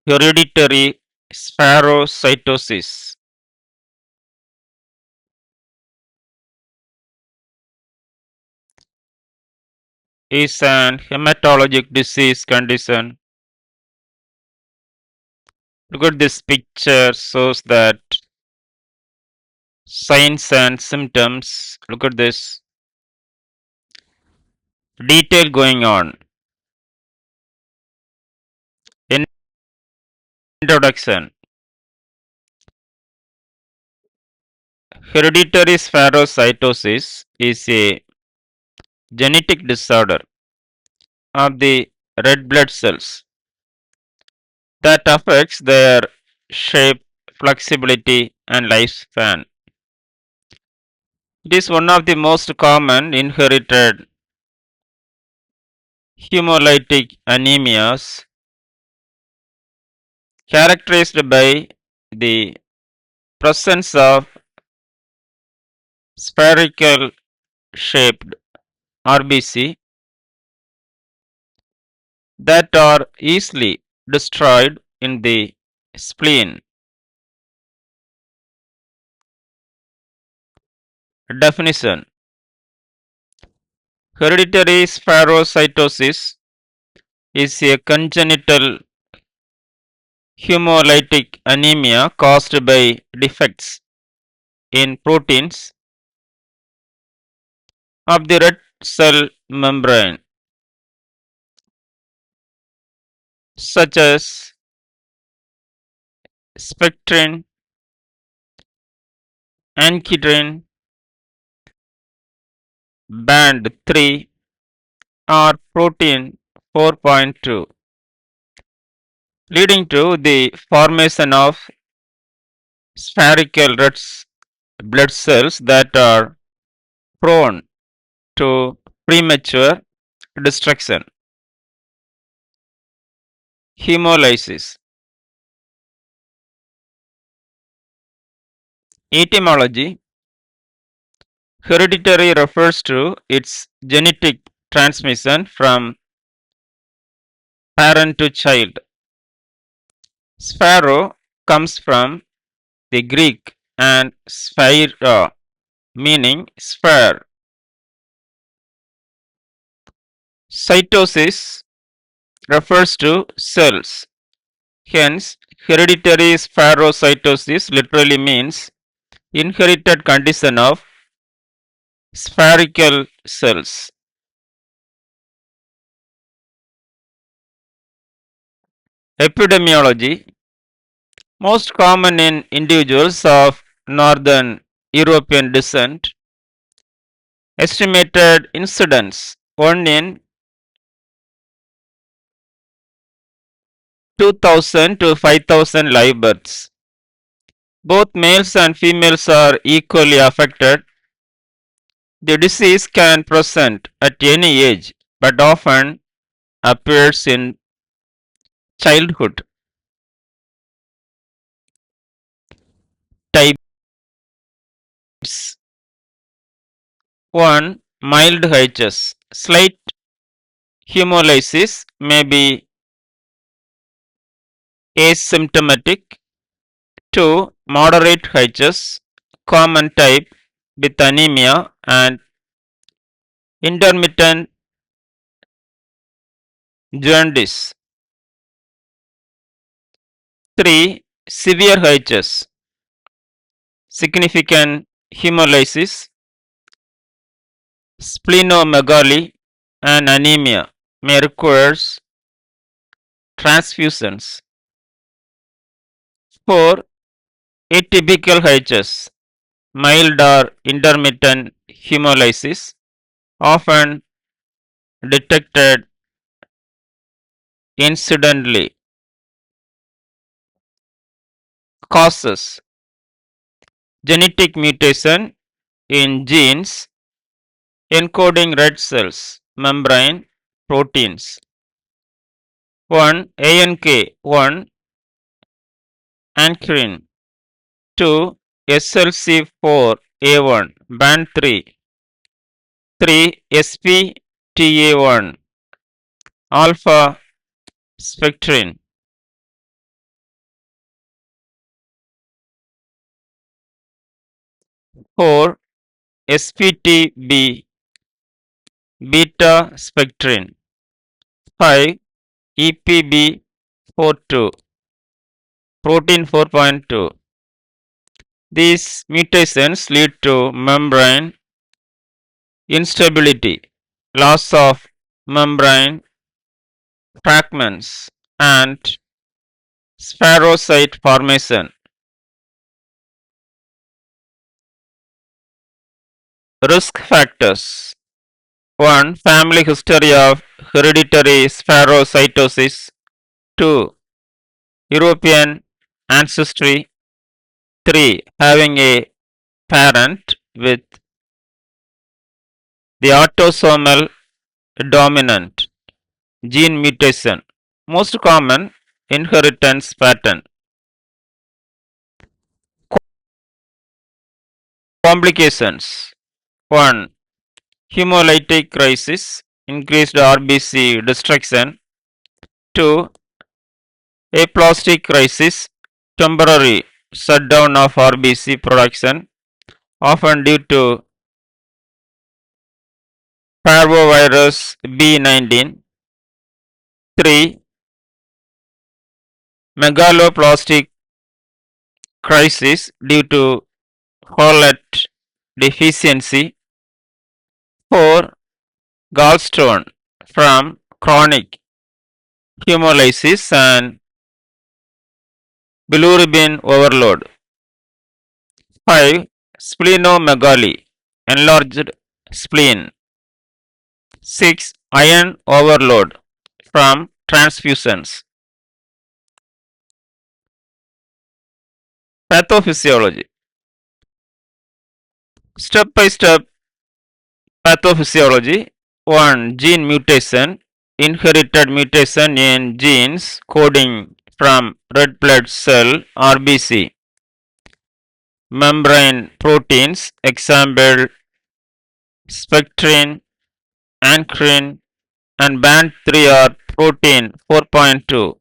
Hereditary spherocytosis is an hematologic disease condition. Look at this picture, shows that signs and symptoms. Look at this detail going on. Introduction. Hereditary spherocytosis is a genetic disorder of the red blood cells that affects their shape, flexibility, and lifespan. It is one of the most common inherited hemolytic anemias characterized by the presence of spherical shaped RBC that are easily destroyed in the spleen. Definition. Hereditary spherocytosis is a congenital hemolytic anemia caused by defects in proteins of the red cell membrane, such as spectrin, ankitrin, band 3, or protein 4.2, leading to the formation of spherical red blood cells that are prone to premature destruction. Hemolysis. Etymology. Hereditary refers to its genetic transmission from parent to child. Sphero comes from the Greek and sphaira, meaning sphere. Cytosis refers to cells. Hence, hereditary spherocytosis literally means inherited condition of spherical cells. Epidemiology. Most common in individuals of northern European descent. Estimated incidence 1 in 2000 to 5000 live births. Both males and females are equally affected. The disease can present at any age but often appears in childhood. Types. 1. Mild HS. Slight hemolysis may be asymptomatic. 2. Moderate HS. Common type with anemia and intermittent jaundice. 3. Severe HS. Significant hemolysis, splenomegaly, and anemia may require transfusions. 4. Atypical HS, mild or intermittent hemolysis, often detected incidentally. Causes. Genetic mutation in genes encoding red cells membrane proteins. 1. ANK1 ankyrin. 2. SLC4A1 band 3. 3. SPTA1 alpha spectrin. 4. SPTB beta spectrin. 5. EPB42 protein 4.2. These mutations lead to membrane instability, loss of membrane fragments, and spherocyte formation. Risk factors: 1. Family history of hereditary spherocytosis. 2. European ancestry. 3. Having a parent with the autosomal dominant gene mutation. Most common inheritance pattern. Complications: 1. Hemolytic crisis, increased RBC destruction. 2. Aplastic crisis, temporary shutdown of RBC production, often due to parvovirus B19. 3. Megaloblastic crisis due to folate deficiency. 4. Gallstone from chronic hemolysis and bilirubin overload. 5. Splenomegaly, enlarged spleen. 6. Iron overload from transfusions. Pathophysiology. Step by step pathophysiology. 1. Gene mutation, inherited mutation in genes coding from red blood cell RBC. Membrane proteins, example spectrin, ankyrin, and band 3 are protein 4.2.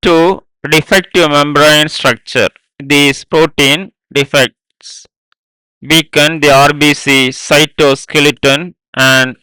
2. Defective membrane structure. These protein defects weaken the RBC cytoskeleton and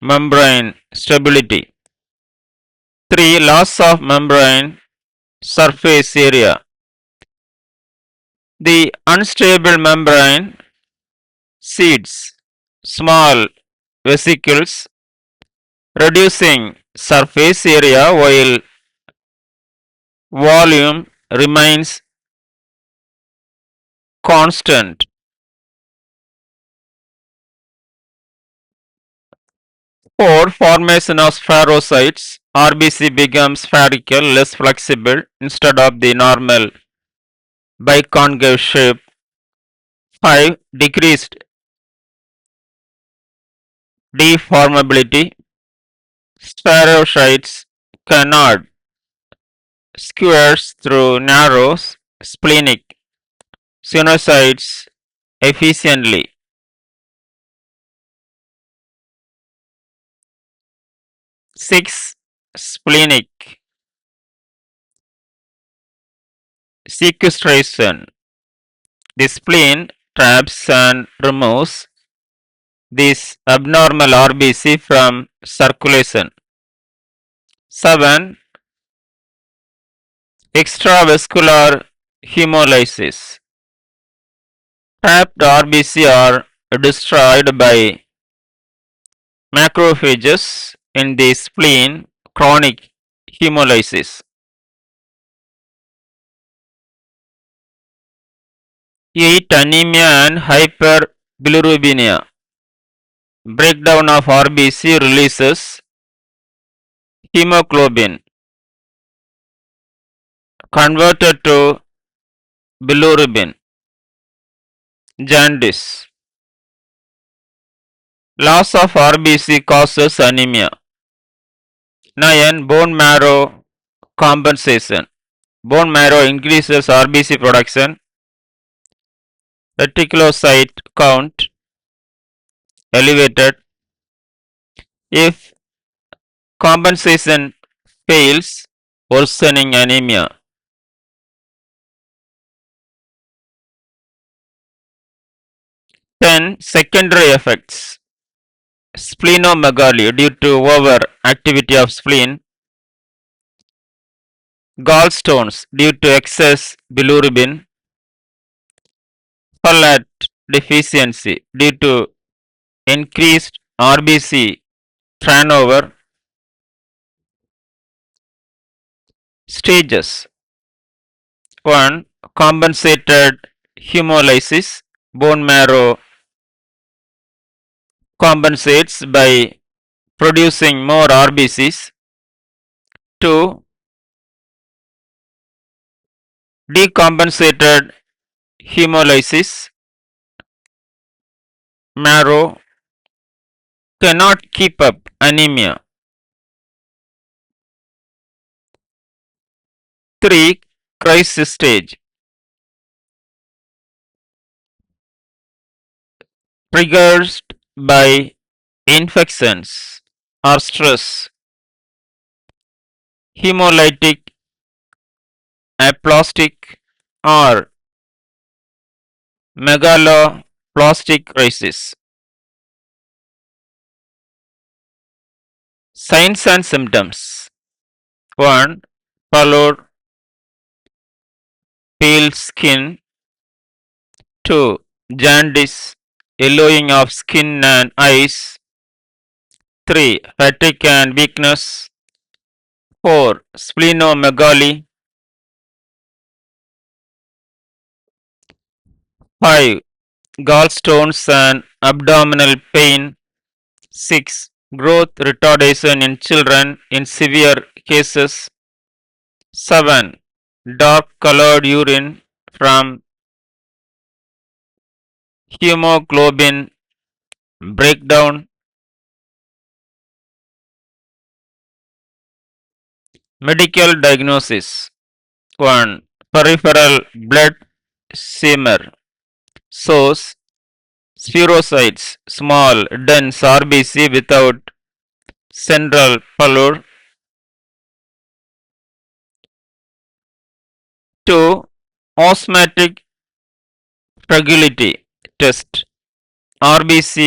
membrane stability. 3. Loss of membrane surface area. The unstable membrane seeds small vesicles, reducing surface area while volume remains constant. 4. Formation of spherocytes. RBC becomes spherical, less flexible instead of the normal biconcave shape. 5. Decreased deformability. Spherocytes cannot squares through narrow splenic sinusoids efficiently. 6. Splenic sequestration. The spleen traps and removes this abnormal RBC from circulation. 7. Extravascular hemolysis. Trapped RBC are destroyed by macrophages in the spleen, chronic hemolysis. 8. Anemia and hyperbilirubinemia. Breakdown of RBC releases hemoglobin converted to bilirubin. Jaundice. Loss of RBC causes anemia. 9. Bone marrow compensation. Bone marrow increases RBC production. Reticulocyte count elevated. If compensation fails, worsening anemia. 10. Secondary effects. Splenomegaly due to over activity of spleen. Gallstones due to excess bilirubin. Folate deficiency due to increased RBC turnover. Stages. 1. Compensated hemolysis. Bone marrow compensates by producing more RBCs. 2. Decompensated hemolysis. Marrow cannot keep up anemia. 3. Crisis stage. Triggered by infections or stress. Hemolytic aplastic or megaloplastic crisis. Signs and symptoms. 1. Pallor, pale skin. 2. Jaundice, yellowing of skin and eyes. 3. Fatigue and weakness. 4. Splenomegaly. 5. Gallstones and abdominal pain. 6. Growth retardation in children in severe cases. 7. Dark colored urine from hemoglobin breakdown. Medical diagnosis. 1. Peripheral blood shimmer. Source. Spherocytes, small, dense RBC without central pallor. 2. Osmotic fragility test. RBC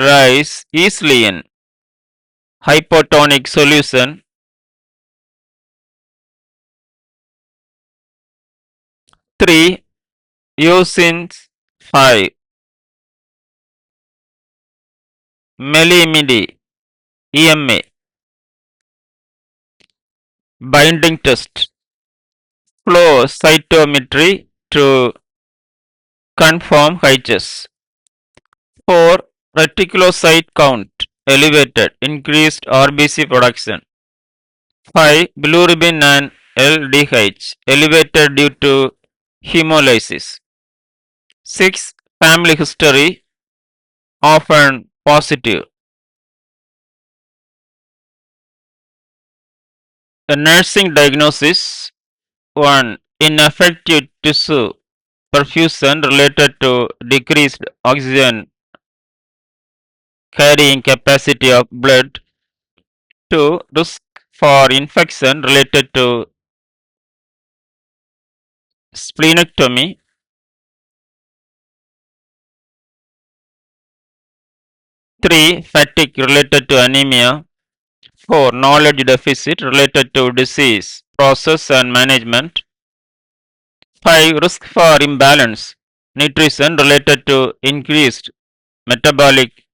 rise easily in hypotonic solution. 3. Eosins 5. Melimidi EMA. Binding test. Flow cytometry to confirm HS. 4. Reticulocyte count elevated, increased RBC production. 5. Bilirubin and LDH elevated due to hemolysis. 6. Family history often positive. The nursing diagnosis. 1. Ineffective tissue perfusion related to decreased oxygen carrying capacity of blood. 2. Risk for infection related to splenectomy. 3. Fatigue related to anemia. 4. Knowledge deficit related to disease process and management. 5. Risk for imbalance nutrition related to increased metabolic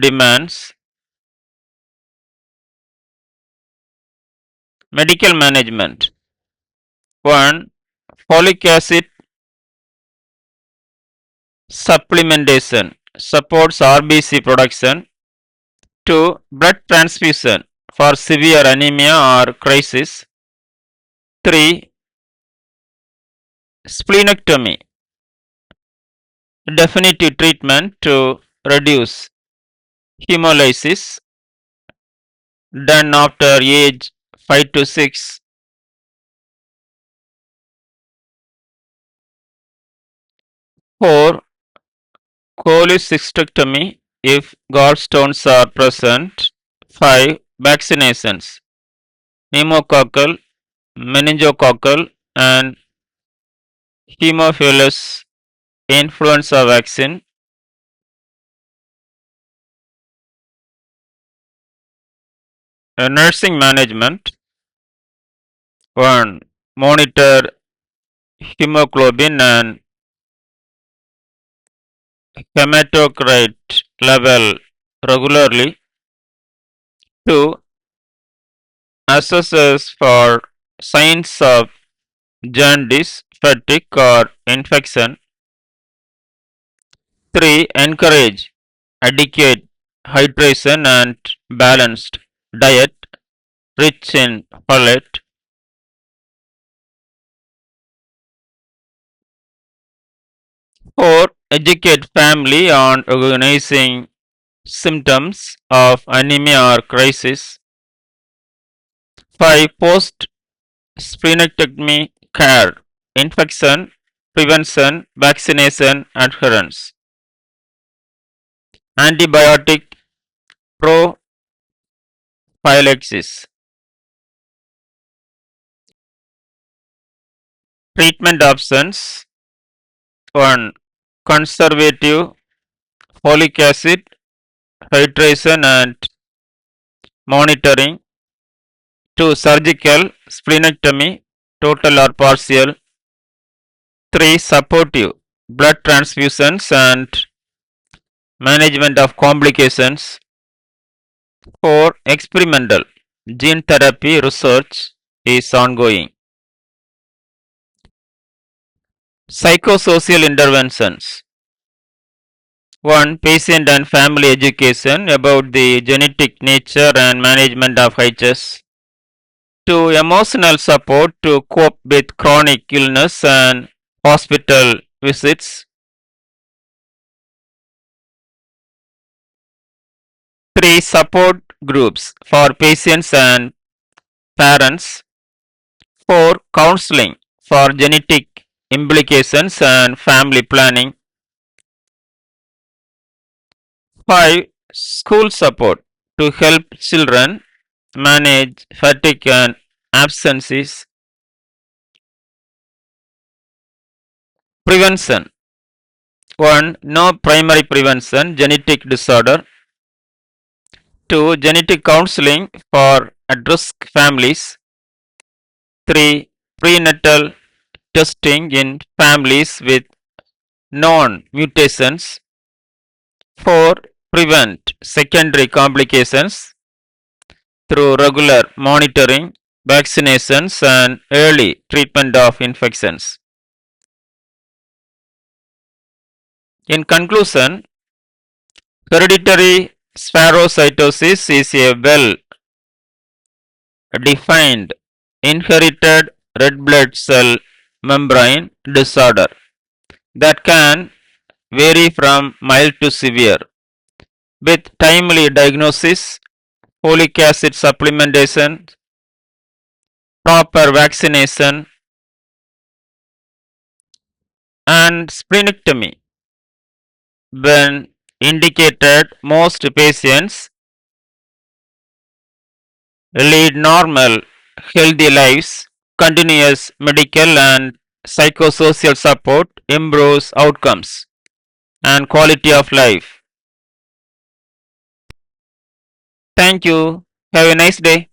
demands. Medical management. 1. Folic acid supplementation supports RBC production. 2. Blood transfusion for severe anemia or crisis. 3. Splenectomy definitive treatment to reduce hemolysis done after age 5 to 6. 4. Cholecystectomy if gallstones are present. 5. Vaccinations pneumococcal, meningococcal and Haemophilus influenza vaccine. Nursing management. 1. Monitor hemoglobin and hematocrit level regularly. 2. Assesses for signs of jaundice, fatigue, or infection. 3. Encourage adequate hydration and balanced diet rich in folate. 4. Educate family on recognizing symptoms of anemia or crisis. 5. Post splenectomy care, infection, prevention, vaccination, adherence. Antibiotic prophylaxis. Treatment options. 1. Conservative folic acid, hydration and monitoring. 2. Surgical splenectomy, total or partial. 3. Supportive blood transfusions and management of complications. 4. Experimental gene therapy research is ongoing. Psychosocial interventions. 1. Patient and family education about the genetic nature and management of HS. 2. Emotional support to cope with chronic illness and hospital visits. 3. Support groups for patients and parents. 4. Counseling for genetic implications and family planning. 5. School support to help children manage fatigue and absences. Prevention. 1. No primary prevention, genetic disorder. 2. Genetic counseling for at-risk families. 3. Prenatal testing in families with known mutations. 4. Prevent secondary complications through regular monitoring, vaccinations, and early treatment of infections. In conclusion, hereditary spherocytosis is a well defined inherited red blood cell membrane disorder that can vary from mild to severe. With timely diagnosis, folic acid supplementation, proper vaccination, and splenectomy, when indicated, most patients lead normal, healthy lives. Continuous medical and psychosocial support improves outcomes and quality of life. Thank you. Have a nice day.